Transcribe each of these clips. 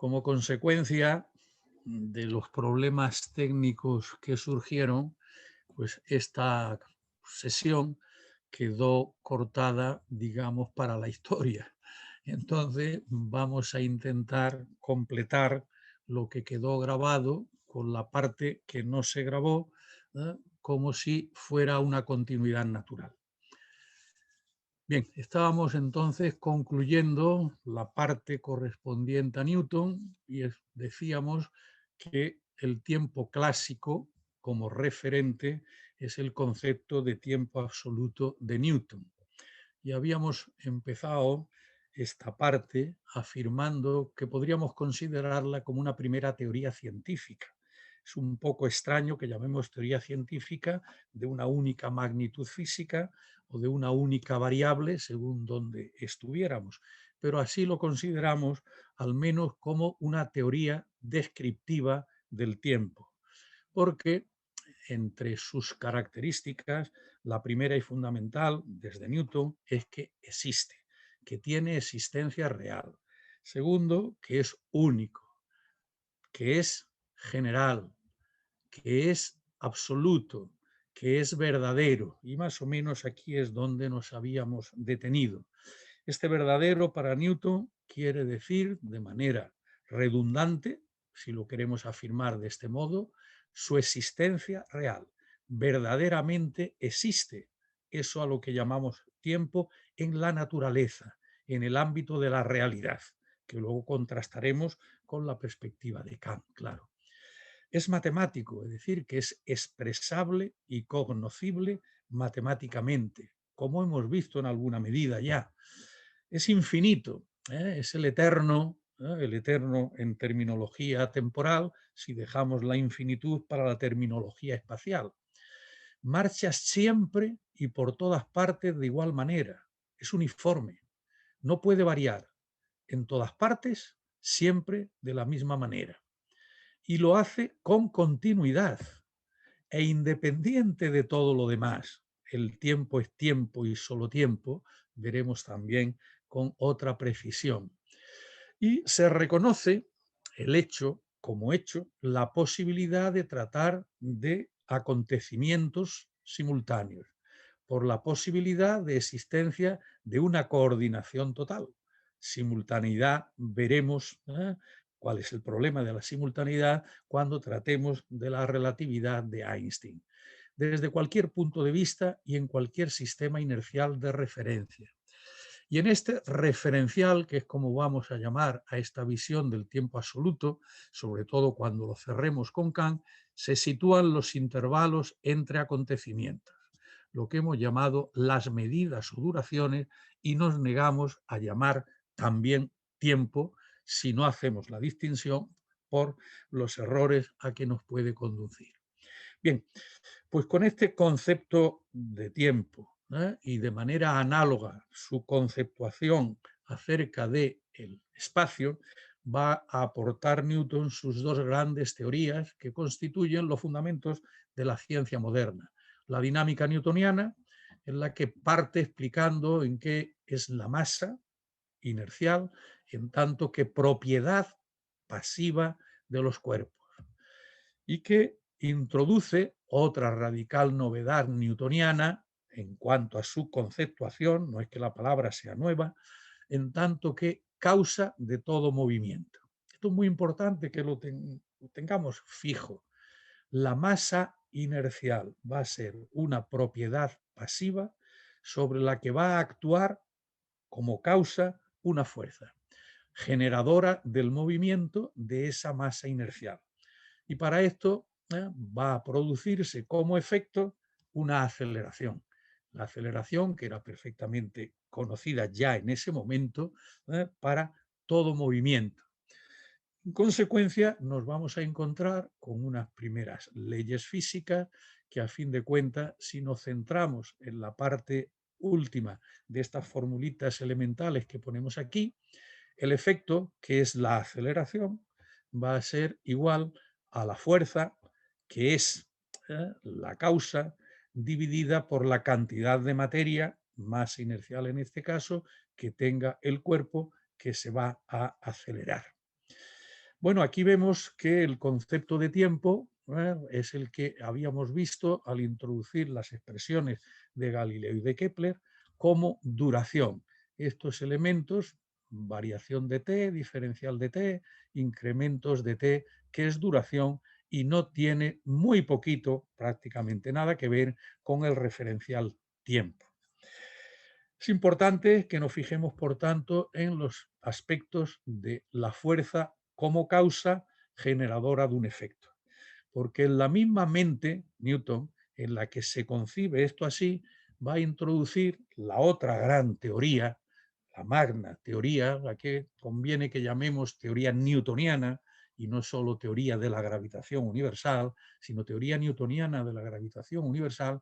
Como consecuencia de los problemas técnicos que surgieron, pues esta sesión quedó cortada, digamos, para la historia. Entonces vamos a intentar completar lo que quedó grabado con la parte que no se grabó, como si fuera una continuidad natural. Bien, estábamos entonces concluyendo la parte correspondiente a Newton y decíamos que el tiempo clásico como referente es el concepto de tiempo absoluto de Newton. Y habíamos empezado esta parte afirmando que podríamos considerarla como una primera teoría científica. Es un poco extraño que llamemos teoría científica de una única magnitud física o de una única variable según donde estuviéramos, pero así lo consideramos al menos como una teoría descriptiva del tiempo, porque entre sus características, la primera y fundamental desde Newton es que existe, que tiene existencia real. Segundo, que es único, que es general, que es absoluto, que es verdadero. Y más o menos aquí es donde nos habíamos detenido. Este verdadero para Newton quiere decir de manera redundante, si lo queremos afirmar de este modo, su existencia real. Verdaderamente existe eso a lo que llamamos tiempo en la naturaleza, en el ámbito de la realidad, que luego contrastaremos con la perspectiva de Kant, claro. Es matemático, es decir, que es expresable y cognoscible matemáticamente, como hemos visto en alguna medida ya. Es infinito, es el eterno en terminología temporal, si dejamos la infinitud para la terminología espacial. Marcha siempre y por todas partes de igual manera, es uniforme, no puede variar, en todas partes, siempre de la misma manera. Y lo hace con continuidad e independiente de todo lo demás. El tiempo es tiempo y solo tiempo, veremos también con otra precisión. Y se reconoce el hecho, como hecho, la posibilidad de tratar de acontecimientos simultáneos, por la posibilidad de existencia de una coordinación total. Simultaneidad, veremos cuál es el problema de la simultaneidad cuando tratemos de la relatividad de Einstein, desde cualquier punto de vista y en cualquier sistema inercial de referencia. Y en este referencial, que es como vamos a llamar a esta visión del tiempo absoluto, sobre todo cuando lo cerremos con Kant, se sitúan los intervalos entre acontecimientos, lo que hemos llamado las medidas o duraciones, y nos negamos a llamar también tiempo si no hacemos la distinción por los errores a que nos puede conducir. Bien, pues con este concepto de tiempo y de manera análoga su conceptuación acerca del espacio, va a aportar Newton sus dos grandes teorías que constituyen los fundamentos de la ciencia moderna. La dinámica newtoniana, en la que parte explicando en qué es la masa inercial, en tanto que propiedad pasiva de los cuerpos, y que introduce otra radical novedad newtoniana en cuanto a su conceptuación, no es que la palabra sea nueva, en tanto que causa de todo movimiento. Esto es muy importante que lo tengamos fijo. La masa inercial va a ser una propiedad pasiva sobre la que va a actuar como causa una fuerza, generadora del movimiento de esa masa inercial. Y para esto va a producirse como efecto una aceleración. La aceleración que era perfectamente conocida ya en ese momento para todo movimiento. En consecuencia, nos vamos a encontrar con unas primeras leyes físicas que, a fin de cuentas, si nos centramos en la parte última de estas formulitas elementales que ponemos aquí, el efecto, que es la aceleración, va a ser igual a la fuerza, que es la causa, dividida por la cantidad de materia, masa inercial en este caso, que tenga el cuerpo que se va a acelerar. Bueno, aquí vemos que el concepto de tiempo es el que habíamos visto al introducir las expresiones de Galileo y de Kepler como duración. Estos elementos, variación de t, diferencial de t, incrementos de t, que es duración y no tiene muy poquito, prácticamente nada que ver con el referencial tiempo. Es importante que nos fijemos, por tanto, en los aspectos de la fuerza como causa generadora de un efecto. Porque en la misma mente, Newton, en la que se concibe esto así, va a introducir la otra gran teoría, la magna teoría, la que conviene que llamemos teoría newtoniana, y no solo teoría de la gravitación universal, sino teoría newtoniana de la gravitación universal,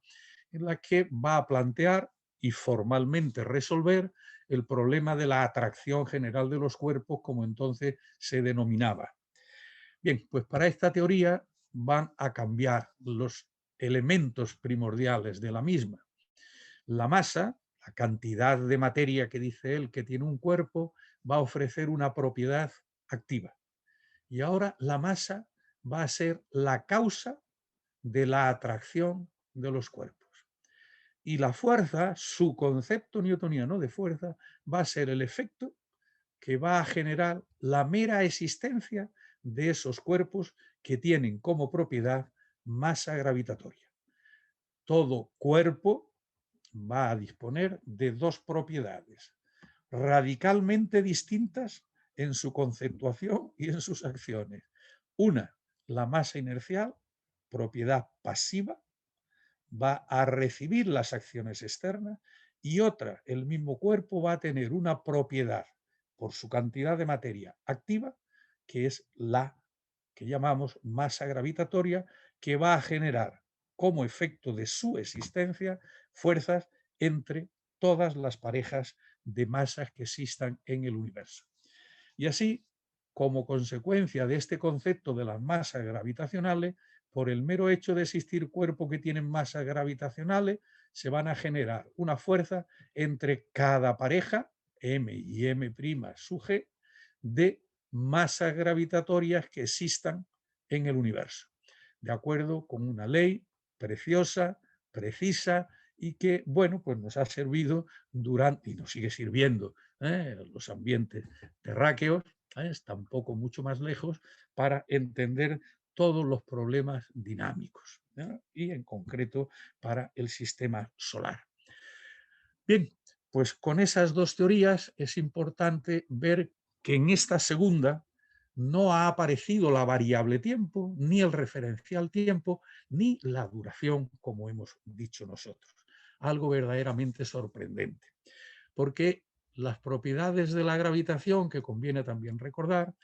en la que va a plantear y formalmente resolver el problema de la atracción general de los cuerpos, como entonces se denominaba. Bien, pues para esta teoría van a cambiar los elementos primordiales de la misma. La masa, la cantidad de materia que dice él que tiene un cuerpo, va a ofrecer una propiedad activa. Y ahora la masa va a ser la causa de la atracción de los cuerpos. Y la fuerza, su concepto newtoniano de fuerza, va a ser el efecto que va a generar la mera existencia de esos cuerpos que tienen como propiedad masa gravitatoria. Todo cuerpo va a disponer de dos propiedades radicalmente distintas en su conceptuación y en sus acciones. Una, la masa inercial, propiedad pasiva, va a recibir las acciones externas, y otra, el mismo cuerpo va a tener una propiedad por su cantidad de materia activa, que es la que llamamos masa gravitatoria, que va a generar como efecto de su existencia fuerzas entre todas las parejas de masas que existan en el universo. Y así, como consecuencia de este concepto de las masas gravitacionales, por el mero hecho de existir cuerpos que tienen masas gravitacionales, se van a generar una fuerza entre cada pareja, M y M' sub G, de masas gravitatorias que existan en el universo, de acuerdo con una ley preciosa, precisa, y que, bueno, pues nos ha servido durante, y nos sigue sirviendo, los ambientes terráqueos, tampoco mucho más lejos, para entender todos los problemas dinámicos, y en concreto para el sistema solar. Bien, pues con esas dos teorías es importante ver que en esta segunda no ha aparecido la variable tiempo, ni el referencial tiempo, ni la duración, como hemos dicho nosotros. Algo verdaderamente sorprendente, porque las propiedades de la gravitación, que conviene también recordar,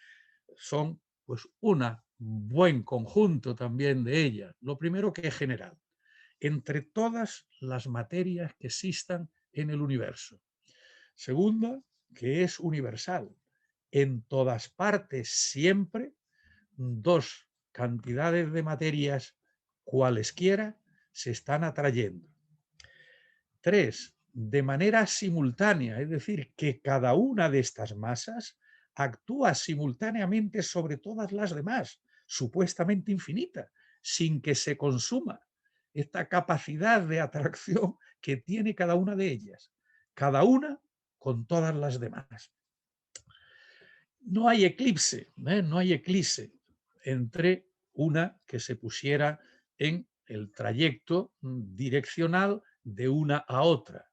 son pues un buen conjunto también de ellas. Lo primero, que es general, entre todas las materias que existan en el universo. Segunda, que es universal. En todas partes, siempre, dos cantidades de materias cualesquiera se están atrayendo. Tres, de manera simultánea, es decir, que cada una de estas masas actúa simultáneamente sobre todas las demás, supuestamente infinita, sin que se consuma esta capacidad de atracción que tiene cada una de ellas, cada una con todas las demás. No hay eclipse, no hay eclipse entre una que se pusiera en el trayecto direccional de una a otra.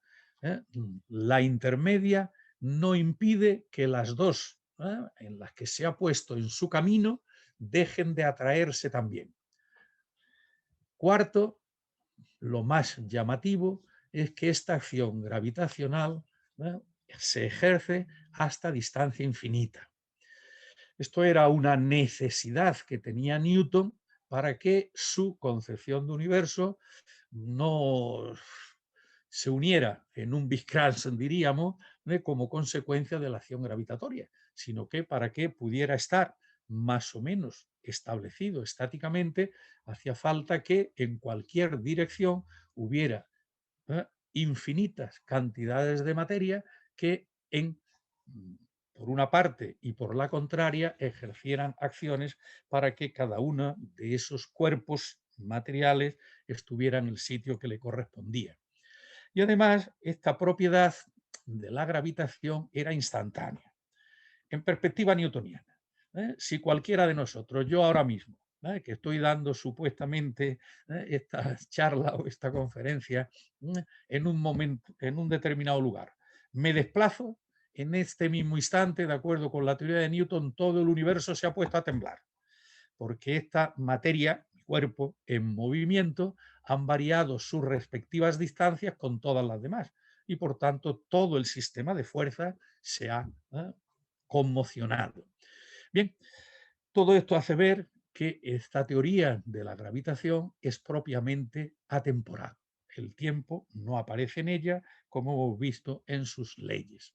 La intermedia no impide que las dos en las que se ha puesto en su camino dejen de atraerse también. Cuarto, lo más llamativo es que esta acción gravitacional se ejerce hasta distancia infinita. Esto era una necesidad que tenía Newton para que su concepción de universo no se uniera en un Big Crunch, diríamos, como consecuencia de la acción gravitatoria, sino que para que pudiera estar más o menos establecido estáticamente, hacía falta que en cualquier dirección hubiera infinitas cantidades de materia que en por una parte y por la contraria, ejercieran acciones para que cada uno de esos cuerpos materiales estuviera en el sitio que le correspondía. Y además, esta propiedad de la gravitación era instantánea, en perspectiva newtoniana. Si cualquiera de nosotros, yo ahora mismo, que estoy dando supuestamente esta charla o esta conferencia en un momento, en un determinado lugar, me desplazo en este mismo instante, de acuerdo con la teoría de Newton, todo el universo se ha puesto a temblar, porque esta materia, mi cuerpo, en movimiento, han variado sus respectivas distancias con todas las demás y por tanto todo el sistema de fuerza se ha conmocionado. Bien, todo esto hace ver que esta teoría de la gravitación es propiamente atemporal. El tiempo no aparece en ella, como hemos visto en sus leyes.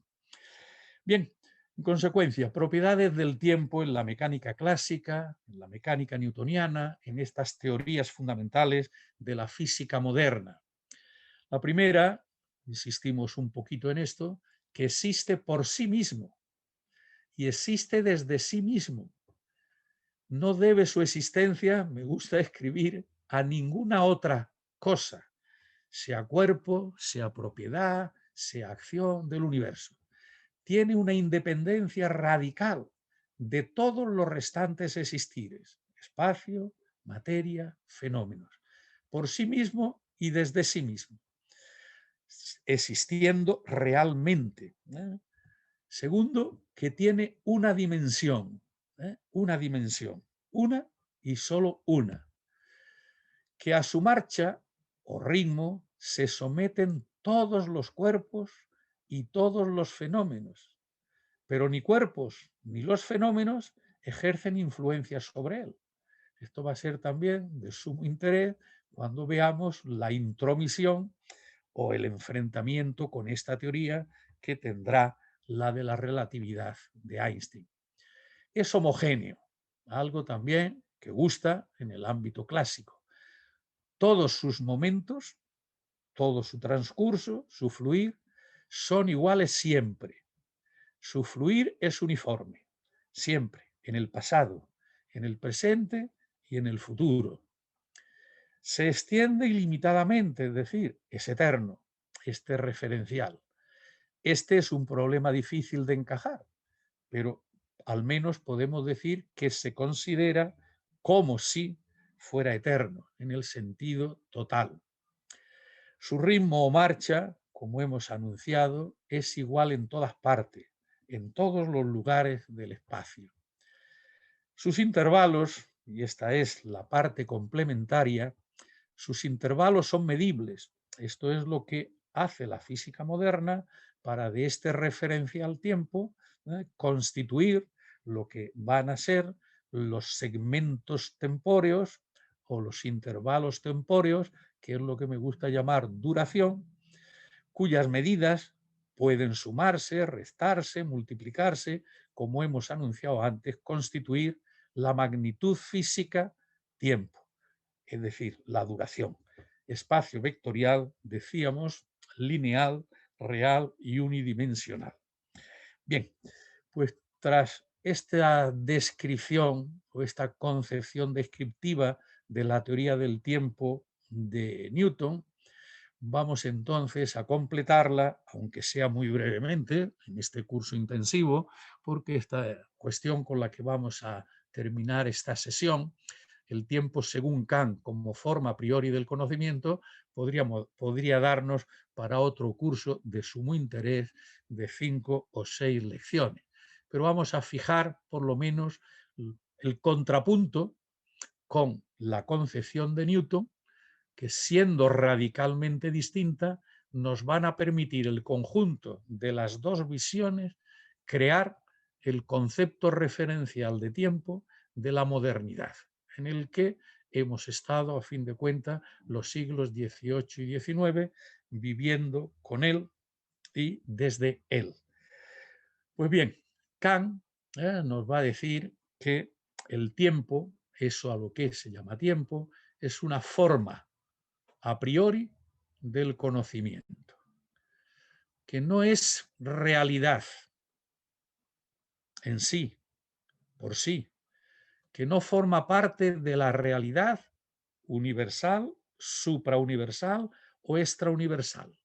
Bien, en consecuencia, propiedades del tiempo en la mecánica clásica, en la mecánica newtoniana, en estas teorías fundamentales de la física moderna. La primera, insistimos un poquito en esto, que existe por sí mismo y existe desde sí mismo. No debe su existencia, me gusta escribir, a ninguna otra cosa, sea cuerpo, sea propiedad, sea acción del universo. Tiene una independencia radical de todos los restantes existires, espacio, materia, fenómenos, por sí mismo y desde sí mismo, existiendo realmente. Segundo, que tiene una dimensión, una y solo una, que a su marcha o ritmo se someten todos los cuerpos y todos los fenómenos, pero ni cuerpos ni los fenómenos ejercen influencia sobre él. Esto va a ser también de sumo interés cuando veamos la intromisión o el enfrentamiento con esta teoría que tendrá la de la relatividad de Einstein. Es homogéneo, algo también que gusta en el ámbito clásico. Todos sus momentos, todo su transcurso, su fluir, son iguales siempre. Su fluir es uniforme, siempre, en el pasado, en el presente y en el futuro. Se extiende ilimitadamente, es decir, es eterno, este referencial. Este es un problema difícil de encajar, pero al menos podemos decir que se considera como si fuera eterno, en el sentido total. Su ritmo o marcha, como hemos anunciado, es igual en todas partes, en todos los lugares del espacio. Sus intervalos, y esta es la parte complementaria, sus intervalos son medibles. Esto es lo que hace la física moderna para de este referencial tiempo constituir lo que van a ser los segmentos tempóreos o los intervalos tempóreos, que es lo que me gusta llamar duración, cuyas medidas pueden sumarse, restarse, multiplicarse, como hemos anunciado antes, constituir la magnitud física tiempo, es decir, la duración. Espacio vectorial, decíamos, lineal, real y unidimensional. Bien, pues tras esta descripción o esta concepción descriptiva de la teoría del tiempo de Newton, vamos entonces a completarla, aunque sea muy brevemente, en este curso intensivo, porque esta cuestión con la que vamos a terminar esta sesión, el tiempo según Kant como forma a priori del conocimiento, podría darnos para otro curso de sumo interés de 5 o 6 lecciones. Pero vamos a fijar por lo menos el contrapunto con la concepción de Newton, que siendo radicalmente distinta, nos van a permitir el conjunto de las dos visiones crear el concepto referencial de tiempo de la modernidad, en el que hemos estado, a fin de cuentas, los siglos XVIII y XIX viviendo con él y desde él. Pues bien, Kant nos va a decir que el tiempo, eso a lo que se llama tiempo, es una forma a priori del conocimiento, que no es realidad, en sí, por sí, que no forma parte de la realidad universal, suprauniversal o extrauniversal.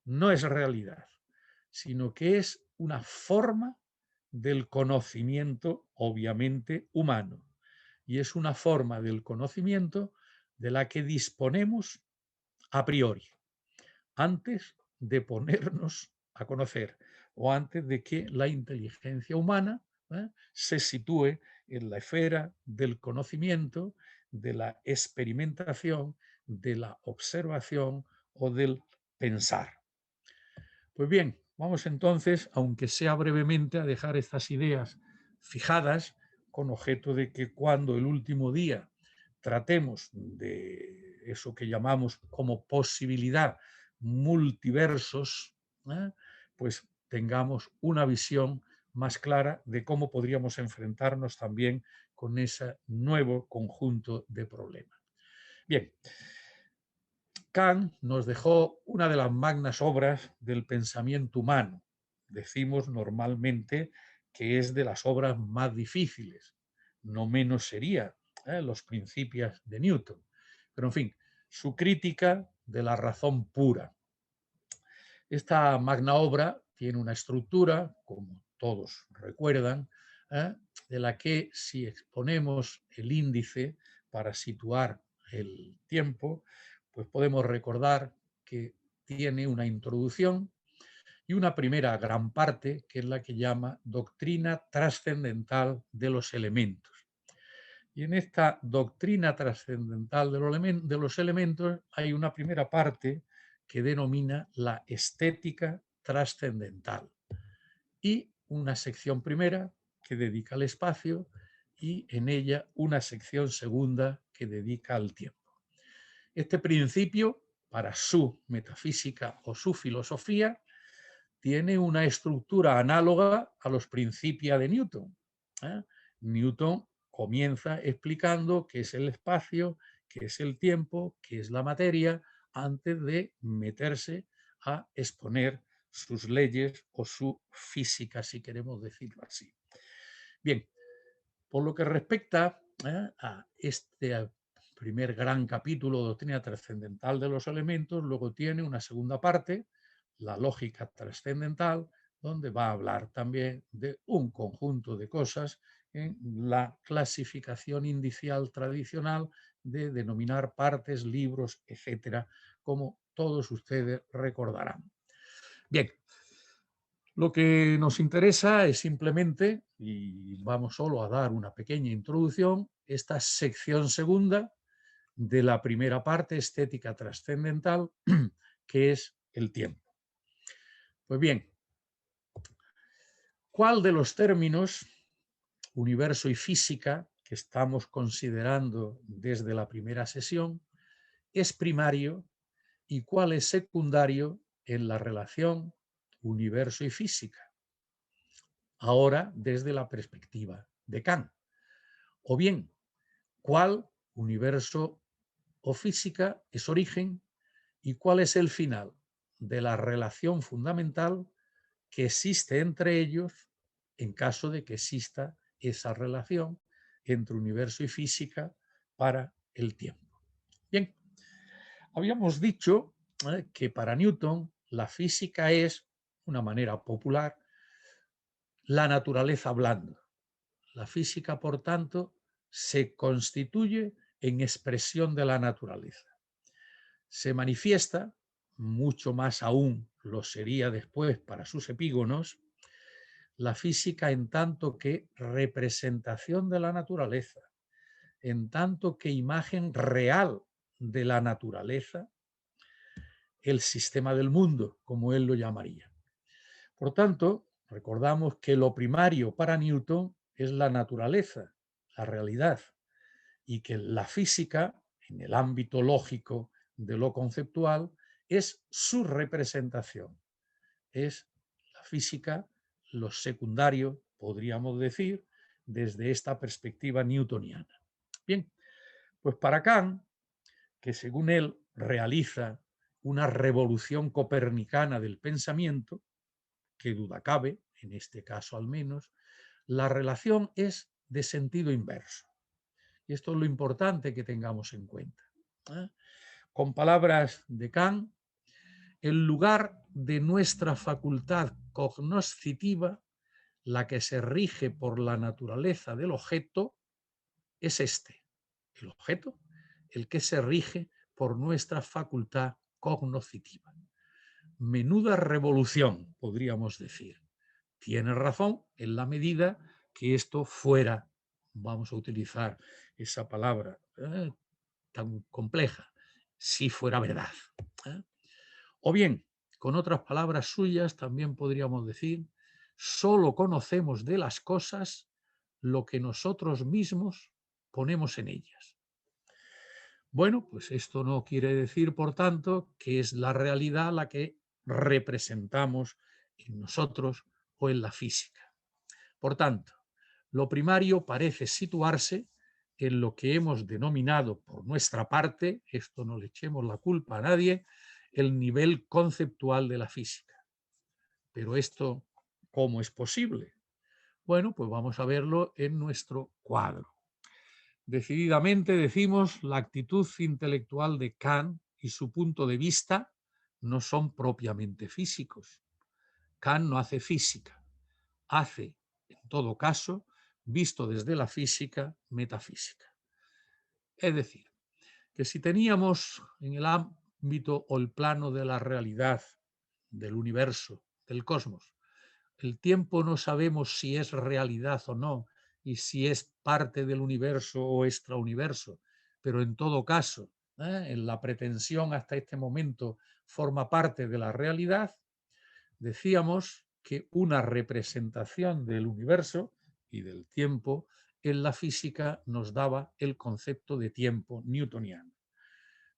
No es realidad, sino que es una forma del conocimiento, obviamente, humano. Y es una forma del conocimiento de la que disponemos a priori, antes de ponernos a conocer o antes de que la inteligencia humana se sitúe en la esfera del conocimiento, de la experimentación, de la observación o del pensar. Pues bien, vamos entonces, aunque sea brevemente, a dejar estas ideas fijadas con objeto de que cuando el último día tratemos de eso que llamamos como posibilidad multiversos, ¿eh? Pues tengamos una visión más clara de cómo podríamos enfrentarnos también con ese nuevo conjunto de problemas. Bien, Kant nos dejó una de las magnas obras del pensamiento humano. Decimos normalmente que es de las obras más difíciles, no menos sería los principios de Newton. Pero en fin, su crítica de la razón pura. Esta magna obra tiene una estructura, como todos recuerdan, de la que si exponemos el índice para situar el tiempo, pues podemos recordar que tiene una introducción y una primera gran parte, que es la que llama doctrina trascendental de los elementos. Y en esta doctrina trascendental de los elementos hay una primera parte que denomina la estética trascendental y una sección primera que dedica al espacio y en ella una sección segunda que dedica al tiempo. Este principio, para su metafísica o su filosofía, tiene una estructura análoga a los principios de Newton. Newton comienza explicando qué es el espacio, qué es el tiempo, qué es la materia, antes de meterse a exponer sus leyes o su física, si queremos decirlo así. Bien, por lo que respecta a este primer gran capítulo, Doctrina Trascendental de los Elementos, luego tiene una segunda parte, la lógica trascendental, donde va a hablar también de un conjunto de cosas en la clasificación indicial tradicional de denominar partes, libros, etcétera, como todos ustedes recordarán. Bien, lo que nos interesa es simplemente, y vamos solo a dar una pequeña introducción, esta sección segunda de la primera parte, estética trascendental, que es el tiempo. Pues bien, ¿cuál de los términos, universo y física, que estamos considerando desde la primera sesión, es primario y cuál es secundario en la relación universo y física? Ahora desde la perspectiva de Kant. O bien, ¿cuál universo o física es origen y cuál es el final de la relación fundamental que existe entre ellos en caso de que exista esa relación entre universo y física para el tiempo? Bien, habíamos dicho que para Newton la física es, de una manera popular, la naturaleza blanda. La física, por tanto, se constituye en expresión de la naturaleza. Se manifiesta, mucho más aún lo sería después para sus epígonos, la física en tanto que representación de la naturaleza, en tanto que imagen real de la naturaleza, el sistema del mundo, como él lo llamaría. Por tanto, recordamos que lo primario para Newton es la naturaleza, la realidad, y que la física, en el ámbito lógico de lo conceptual, es su representación. Es la física lo secundario, podríamos decir, desde esta perspectiva newtoniana. Bien, pues para Kant, que según él realiza una revolución copernicana del pensamiento, que duda cabe, en este caso al menos, la relación es de sentido inverso. Y esto es lo importante que tengamos en cuenta. Con palabras de Kant, el lugar de nuestra facultad cognoscitiva, la que se rige por la naturaleza del objeto, es este. El objeto, el que se rige por nuestra facultad cognoscitiva. Menuda revolución, podríamos decir. Tiene razón en la medida que esto fuera, vamos a utilizar esa palabra tan compleja, si fuera verdad. O bien, con otras palabras suyas, también podríamos decir, solo conocemos de las cosas lo que nosotros mismos ponemos en ellas. Bueno, pues esto no quiere decir, por tanto, que es la realidad la que representamos en nosotros o en la física. Por tanto, lo primario parece situarse en lo que hemos denominado por nuestra parte, esto no le echemos la culpa a nadie, el nivel conceptual de la física. Pero esto, ¿cómo es posible? Bueno, pues vamos a verlo en nuestro cuadro. Decididamente decimos la actitud intelectual de Kant y su punto de vista no son propiamente físicos. Kant no hace física, hace, en todo caso, visto desde la física, metafísica. Es decir, que si teníamos en el ámbito o el plano de la realidad, del universo, del cosmos, el tiempo no sabemos si es realidad o no, y si es parte del universo o extrauniverso, pero en todo caso, en la pretensión hasta este momento forma parte de la realidad, decíamos que una representación del universo y del tiempo en la física nos daba el concepto de tiempo newtoniano.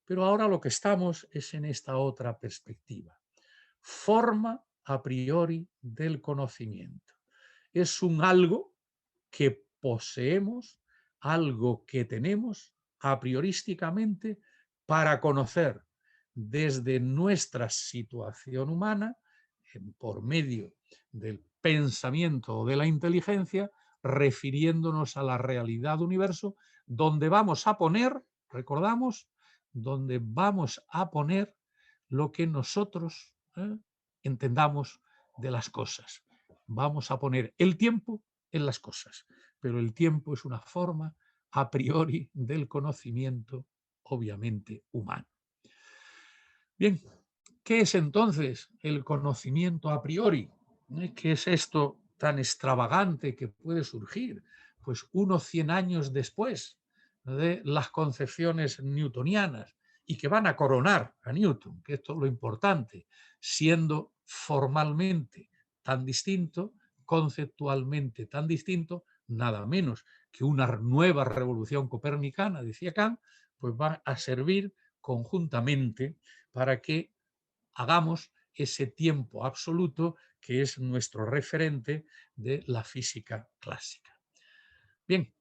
Pero ahora lo que estamos es en esta otra perspectiva. Forma a priori del conocimiento. Es un algo que poseemos, algo que tenemos a priorísticamente para conocer desde nuestra situación humana, por medio del pensamiento o de la inteligencia, refiriéndonos a la realidad del universo, donde vamos a poner, recordamos, donde vamos a poner lo que nosotros entendamos de las cosas. Vamos a poner el tiempo en las cosas, pero el tiempo es una forma a priori del conocimiento, obviamente humano. Bien, ¿qué es entonces el conocimiento a priori? ¿Qué es esto tan extravagante que puede surgir? Pues unos 100 años después de las concepciones newtonianas y que van a coronar a Newton, que esto es lo importante, siendo formalmente tan distinto, conceptualmente tan distinto, nada menos que una nueva revolución copernicana, decía Kant, pues va a servir conjuntamente para que hagamos ese tiempo absoluto que es nuestro referente de la física clásica. Bien,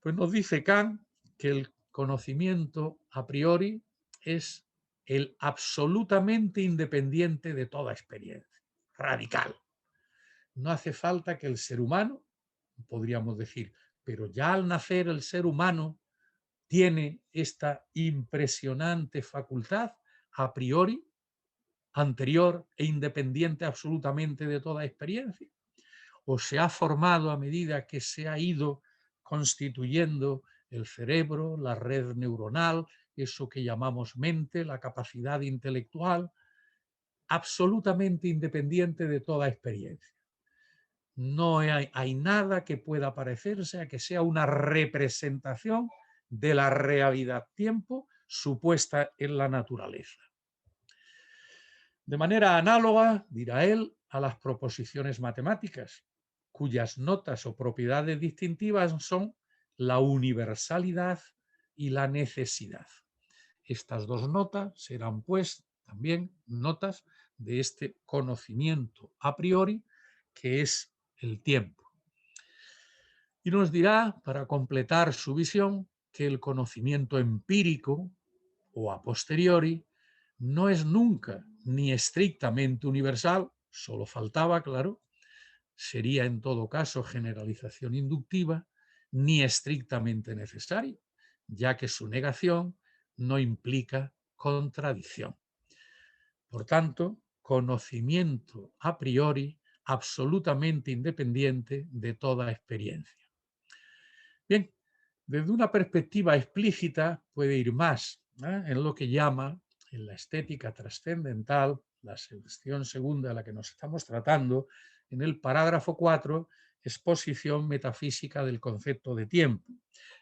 pues nos dice Kant que el conocimiento a priori es el absolutamente independiente de toda experiencia, radical. No hace falta que el ser humano, podríamos decir, pero ya al nacer el ser humano tiene esta impresionante facultad a priori, anterior e independiente absolutamente de toda experiencia, o se ha formado a medida que se ha ido constituyendo el cerebro, la red neuronal, eso que llamamos mente, la capacidad intelectual, absolutamente independiente de toda experiencia. No hay nada que pueda parecerse a que sea una representación de la realidad tiempo supuesta en la naturaleza. De manera análoga, dirá él, a las proposiciones matemáticas, cuyas notas o propiedades distintivas son la universalidad y la necesidad. Estas dos notas serán, pues, también notas de este conocimiento a priori, que es el tiempo. Y nos dirá, para completar su visión, que el conocimiento empírico o a posteriori no es nunca ni estrictamente universal, solo faltaba, claro, sería en todo caso generalización inductiva, ni estrictamente necesario, ya que su negación no implica contradicción. Por tanto, conocimiento a priori absolutamente independiente de toda experiencia. Bien, desde una perspectiva explícita puede ir más en lo que llama, en la estética trascendental, la sección segunda de la que nos estamos tratando, en el parágrafo 4, exposición metafísica del concepto de tiempo.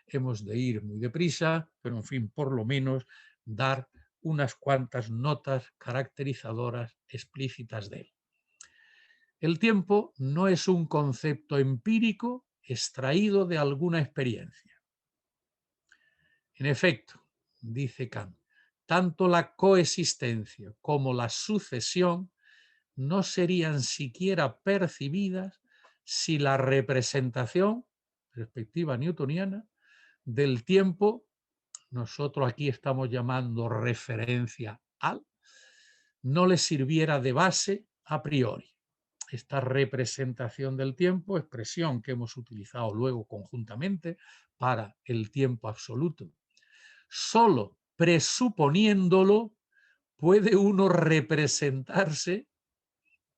Hemos de ir muy deprisa, pero en fin, por lo menos dar unas cuantas notas caracterizadoras explícitas de él. El tiempo no es un concepto empírico extraído de alguna experiencia. En efecto, dice Kant, tanto la coexistencia como la sucesión no serían siquiera percibidas si la representación, perspectiva newtoniana, del tiempo, nosotros aquí estamos llamando referencia al, no le sirviera de base a priori. Esta representación del tiempo, expresión que hemos utilizado luego conjuntamente para el tiempo absoluto, solo presuponiéndolo puede uno representarse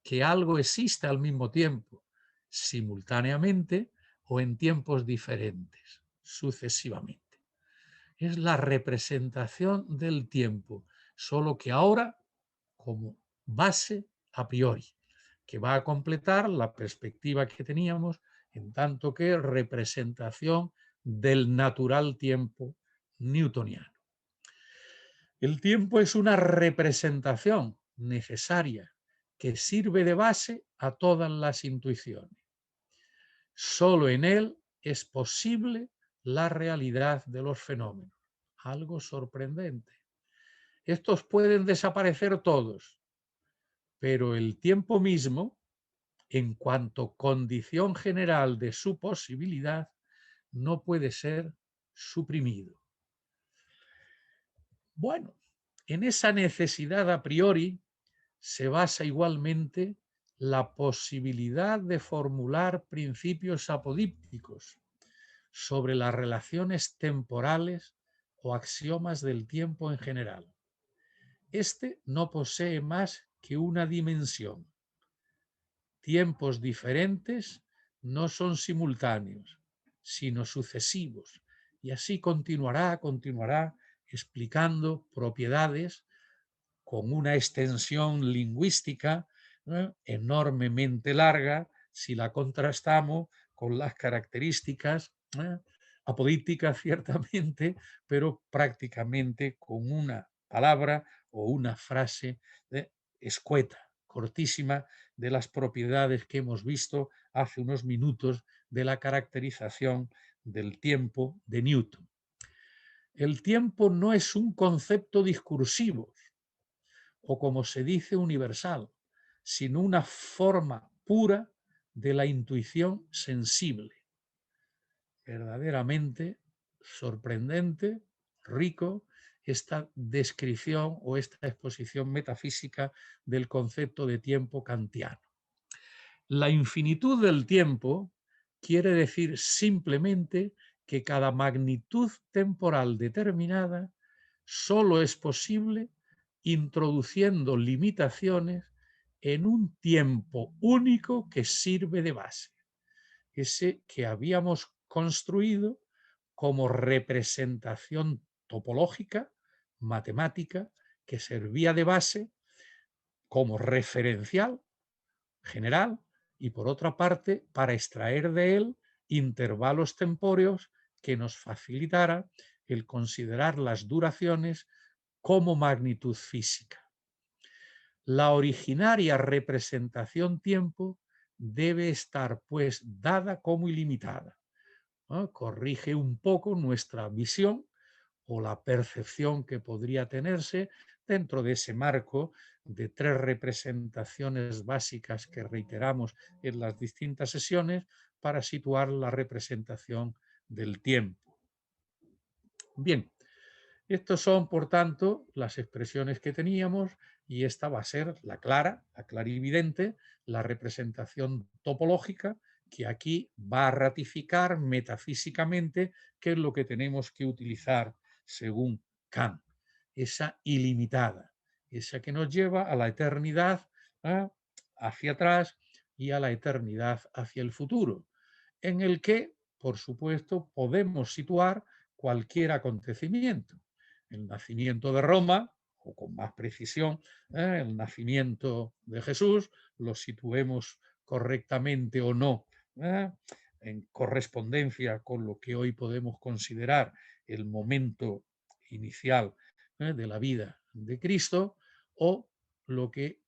que algo existe al mismo tiempo, simultáneamente o en tiempos diferentes, sucesivamente. Es la representación del tiempo, solo que ahora como base a priori, que va a completar la perspectiva que teníamos en tanto que representación del natural tiempo newtoniano. El tiempo es una representación necesaria que sirve de base a todas las intuiciones. Solo en él es posible la realidad de los fenómenos. Algo sorprendente. Estos pueden desaparecer todos, pero el tiempo mismo, en cuanto condición general de su posibilidad, no puede ser suprimido. Bueno, en esa necesidad a priori se basa igualmente la posibilidad de formular principios apodípticos sobre las relaciones temporales o axiomas del tiempo en general. Este no posee más que una dimensión. Tiempos diferentes no son simultáneos, sino sucesivos, y así continuará explicando propiedades con una extensión lingüística enormemente larga si la contrastamos con las características apodícticas ciertamente, pero prácticamente con una palabra o una frase escueta, cortísima, de las propiedades que hemos visto hace unos minutos de la caracterización del tiempo de Newton. El tiempo no es un concepto discursivo o, como se dice, universal, sino una forma pura de la intuición sensible. Verdaderamente sorprendente, rico, esta descripción o esta exposición metafísica del concepto de tiempo kantiano. La infinitud del tiempo quiere decir simplemente que cada magnitud temporal determinada solo es posible introduciendo limitaciones en un tiempo único que sirve de base, ese que habíamos construido como representación topológica, matemática, que servía de base como referencial general y, por otra parte, para extraer de él intervalos tempóreos que nos facilitara el considerar las duraciones como magnitud física. La originaria representación tiempo debe estar, pues, dada como ilimitada, ¿no? Corrige un poco nuestra visión o la percepción que podría tenerse dentro de ese marco de tres representaciones básicas que reiteramos en las distintas sesiones para situar la representación del tiempo. Bien, Estos son, por tanto, las expresiones que teníamos y esta va a ser la clara, la clarividente, la representación topológica que aquí va a ratificar metafísicamente qué es lo que tenemos que utilizar según Kant, esa ilimitada, esa que nos lleva a la eternidad, ¿eh? Hacia atrás y a la eternidad hacia el futuro, en el que, por supuesto, podemos situar cualquier acontecimiento. El nacimiento de Roma, o con más precisión, el nacimiento de Jesús, lo situemos correctamente o no, ¿eh? En correspondencia con lo que hoy podemos considerar el momento inicial, de la vida de Cristo, o lo que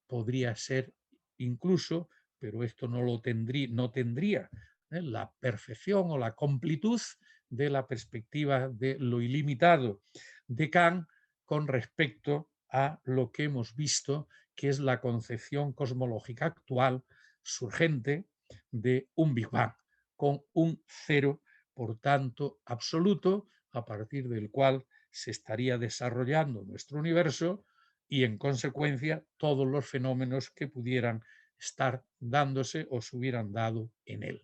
podría ser incluso, pero esto no tendría la perfección o la completud de la perspectiva de lo ilimitado de Kant con respecto a lo que hemos visto que es la concepción cosmológica actual surgente de un Big Bang, con un cero, por tanto, absoluto, a partir del cual se estaría desarrollando nuestro universo y, en consecuencia, todos los fenómenos que pudieran estar dándose o se hubieran dado en él.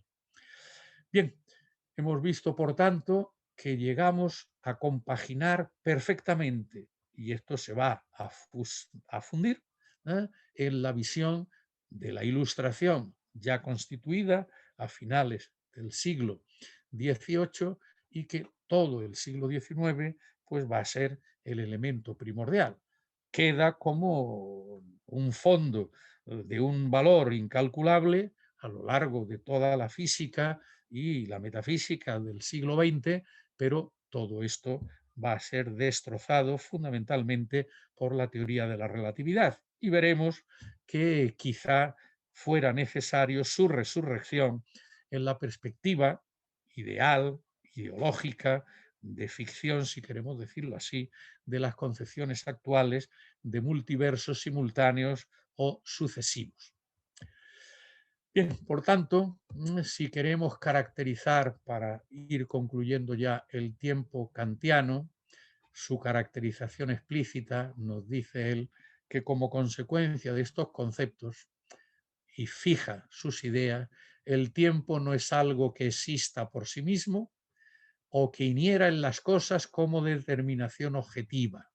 Bien, hemos visto, por tanto, que llegamos a compaginar perfectamente, y esto se va a fundir, en la visión de la Ilustración ya constituida a finales del siglo XVIII y que todo el siglo XIX pues, va a ser el elemento primordial. Queda como un fondo de un valor incalculable a lo largo de toda la física y la metafísica del siglo XX, pero todo esto va a ser destrozado fundamentalmente por la teoría de la relatividad y veremos que quizá fuera necesario su resurrección en la perspectiva ideal, ideológica, de ficción, si queremos decirlo así, de las concepciones actuales de multiversos simultáneos o sucesivos. Bien, por tanto, si queremos caracterizar, para ir concluyendo ya, el tiempo kantiano, su caracterización explícita nos dice él que como consecuencia de estos conceptos y fija sus ideas, el tiempo no es algo que exista por sí mismo o que iniera en las cosas como determinación objetiva.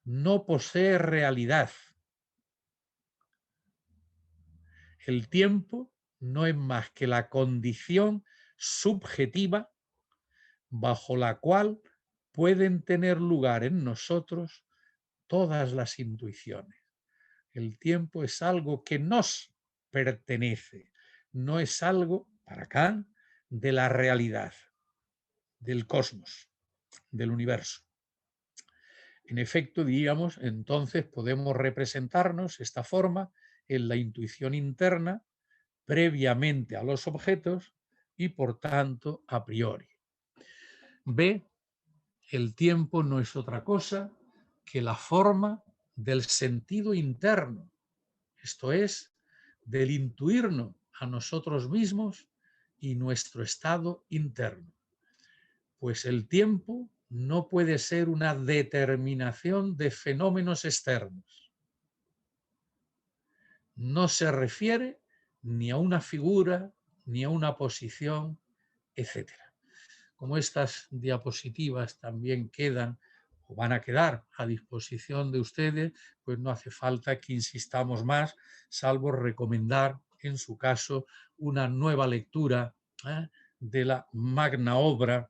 No posee realidad. El tiempo no es más que la condición subjetiva bajo la cual pueden tener lugar en nosotros todas las intuiciones. El tiempo es algo que nos pertenece, no es algo, para Kant, de la realidad, del cosmos, del universo. En efecto, diríamos, entonces podemos representarnos esta forma en la intuición interna previamente a los objetos y, por tanto, a priori. B, el tiempo no es otra cosa que la forma del sentido interno, esto es, del intuirnos a nosotros mismos y nuestro estado interno. Pues el tiempo no puede ser una determinación de fenómenos externos. No se refiere ni a una figura, ni a una posición, etc. Como estas diapositivas también quedan o van a quedar a disposición de ustedes, pues no hace falta que insistamos más, salvo recomendar, en su caso, una nueva lectura de la magna obra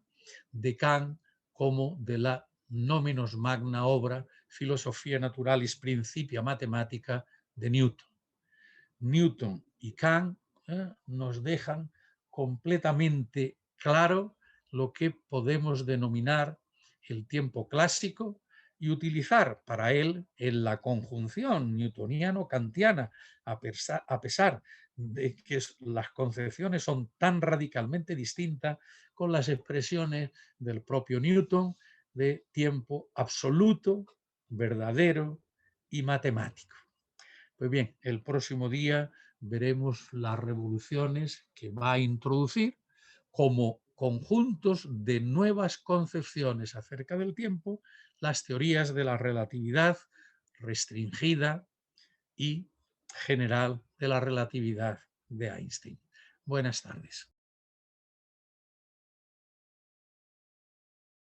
de Kant como de la no menos magna obra Filosofía Naturalis Principia Mathematica de Newton. Newton y Kant nos dejan completamente claro lo que podemos denominar el tiempo clásico y utilizar para él en la conjunción newtoniano-kantiana, a pesar de que las concepciones son tan radicalmente distintas, con las expresiones del propio Newton de tiempo absoluto, verdadero y matemático. Pues bien, el próximo día veremos las revoluciones que va a introducir como conjuntos de nuevas concepciones acerca del tiempo, las teorías de la relatividad restringida y general de la relatividad de Einstein. Buenas tardes.